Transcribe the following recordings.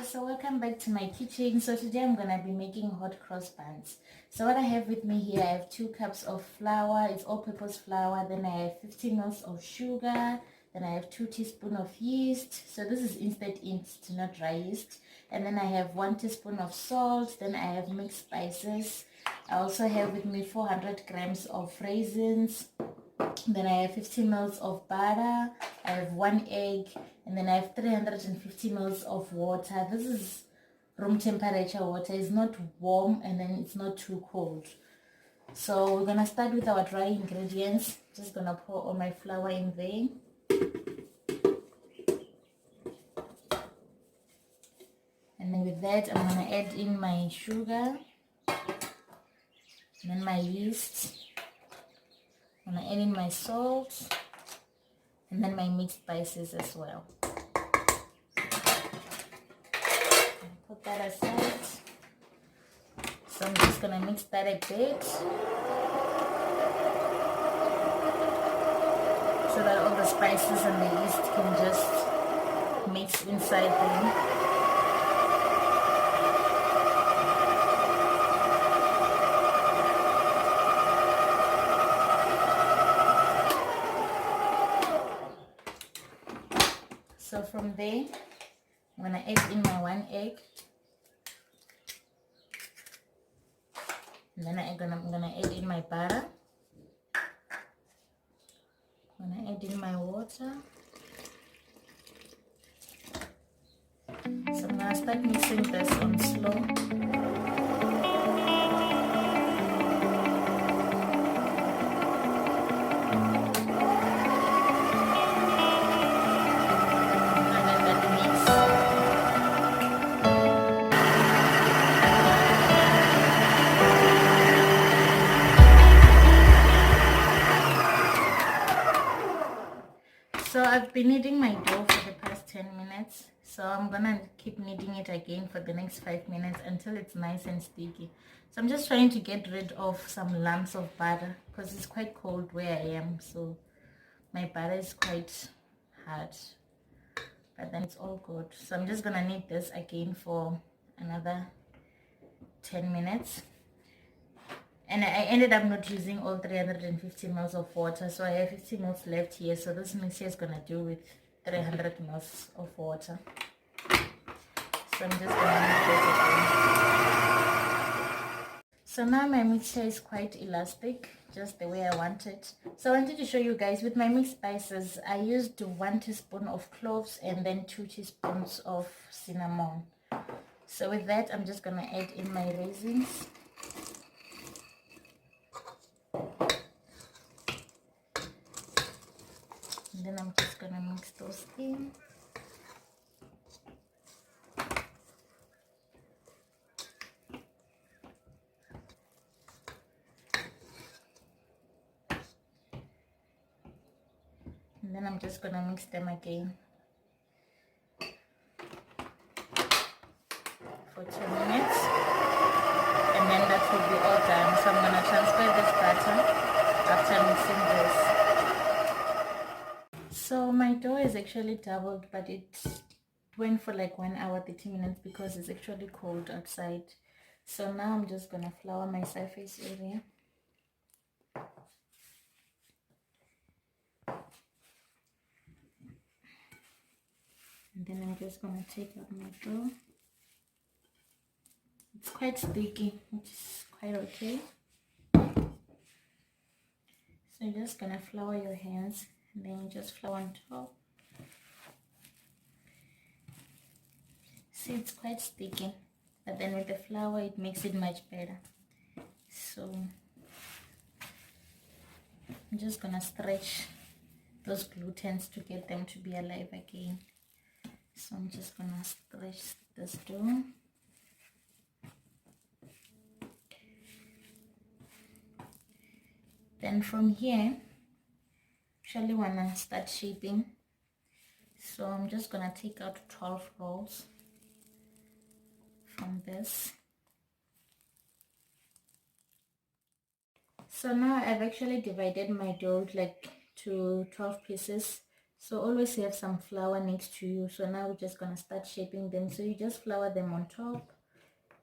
guys, so welcome back to my kitchen. So today I'm gonna be making hot cross buns. So what I have with me here, I have 2 cups of flour. It's all-purpose flour. Then I have 50 ml of sugar. Then I have 2 teaspoons of yeast. So this is instant yeast, not dry yeast. And then I have 1 teaspoon of salt. Then I have mixed spices. I also have with me 400 grams of raisins. Then I have 50 ml of butter. I have 1 egg, and then I have 350 ml of water. This is room temperature water. It's not warm and then it's not too cold. So we're gonna start with our dry ingredients. Just gonna pour all my flour in there. And then with that, I'm gonna add in my sugar, and then my yeast. I'm gonna add in my salt, and then my mixed spices as well. Put that aside. So I'm just gonna mix that a bit so that all the spices and the yeast can just mix inside them. So from there, I'm gonna add in my 1 egg, and then I'm gonna add in my butter. I'm gonna add in my water. So I'm gonna start mixing this on slow. So I've been kneading my dough for the past 10 minutes. So I'm gonna keep kneading it again for the next 5 minutes until it's nice and sticky. So I'm just trying to get rid of some lumps of butter because it's quite cold where I am. So my butter is quite hard, but then it's all good. So I'm just gonna knead this again for another 10 minutes. And I ended up not using all 350 ml of water, so I have 50 ml left here. So this mixture is gonna do with 300 ml of water. So I'm just gonna mix this again. So now my mixture is quite elastic, just the way I want it. So I wanted to show you guys with my mixed spices. I used 1 teaspoon of cloves and then 2 teaspoons of cinnamon. So with that, I'm just gonna add in my raisins. And then I'm just gonna mix those in. And then I'm just gonna mix them again for 2 minutes. And then that will be all done. So I'm gonna transfer this batter after mixing this. So my dough is actually doubled, but it went for like 1 hour 30 minutes because it's actually cold outside. So now I'm just gonna flour my surface area. And then I'm just gonna take out my dough. It's quite sticky, which is quite okay. So you're just gonna flour your hands, and then you just flour on top. See, it's quite sticky, but then with the flour it makes it much better. So I'm just gonna stretch those glutens to get them to be alive again. So I'm just gonna stretch this dough. Then from here, actually wanna start shaping. So I'm just gonna take out 12 rolls from this. So now I've actually divided my dough like to 12 pieces. So always have some flour next to you. So now we're just gonna start shaping them. So you just flour them on top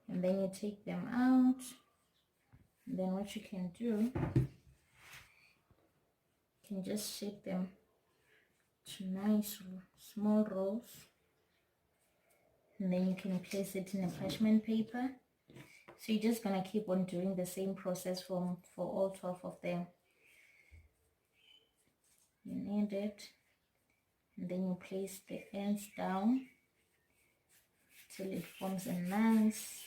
and then you take them out. And then what you can do, you can just shape them to nice small rolls. And then you can place it in a parchment paper. So you're just gonna keep on doing the same process for all 12 of them. You knead it, and then you place the ends down till it forms a nice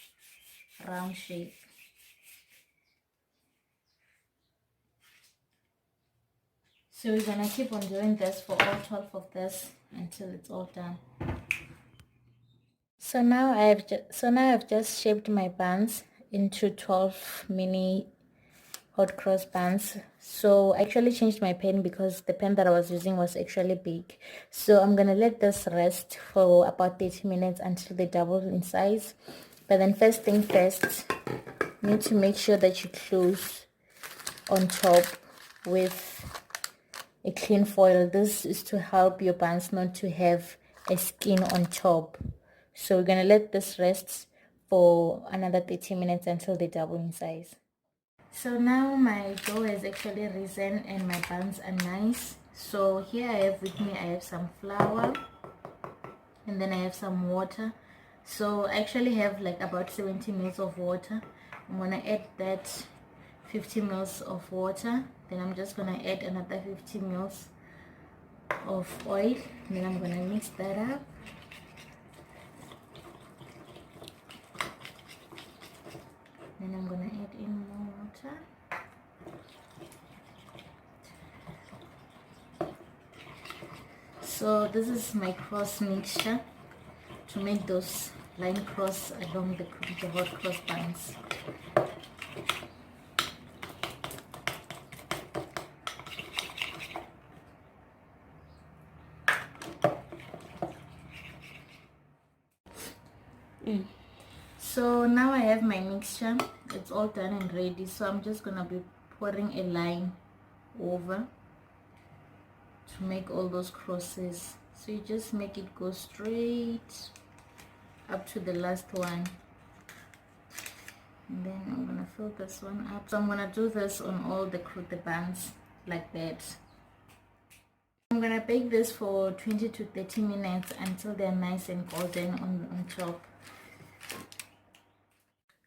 round shape. So we're gonna keep on doing this for all 12 of this until it's all done. So now I've just shaped my buns into 12 mini hot cross buns. So I actually changed my pen because the pen that I was using was actually big. So I'm gonna let this rest for about 30 minutes until they double in size. But then first thing first, you need to make sure that you close on top with a clean foil. This is to help your buns not to have a skin on top. So we're gonna let this rest for another 30 minutes until they double in size. So now my dough has actually risen and my buns are nice. So here I have with me, I have some flour and then I have some water. So I actually have like about 70 mils of water. I'm gonna add that 50 mils of water, then I'm just gonna add another 50 mils of oil, and then I'm gonna mix that up. Then I'm gonna add in more water. So this is my cross mixture to make those line cross along the hot cross buns. So now I have my mixture, it's all done and ready. So I'm just gonna be pouring a line over to make all those crosses. So you just make it go straight up to the last one, and then I'm gonna fill this one up. So I'm gonna do this on all the buns like that. I'm gonna bake this for 20 to 30 minutes until they're nice and golden on top.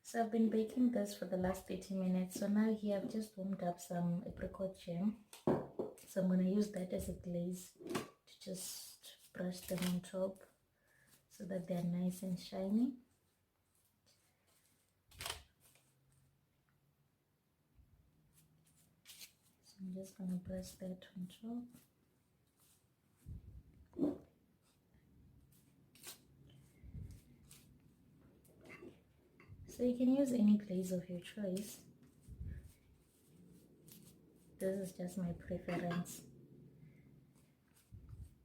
So I've been baking this for the last 30 minutes. So now here I've just warmed up some apricot jam. So I'm going to use that as a glaze to just brush them on top so that they're nice and shiny. So I'm just going to brush that on top. So you can use any glaze of your choice. This is just my preference.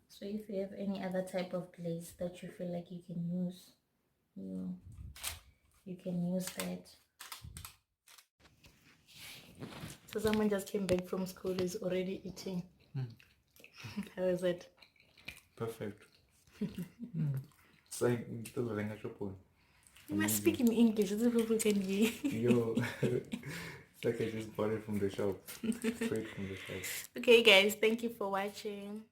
So if you have any other type of glaze that you feel like you can use, you can use that. So someone just came back from school, is already eating. How is it? Perfect. It's like You must speak in English so people can hear. Yo, it's like I just bought it from the shop. Straight from the shop. Okay guys, thank you for watching.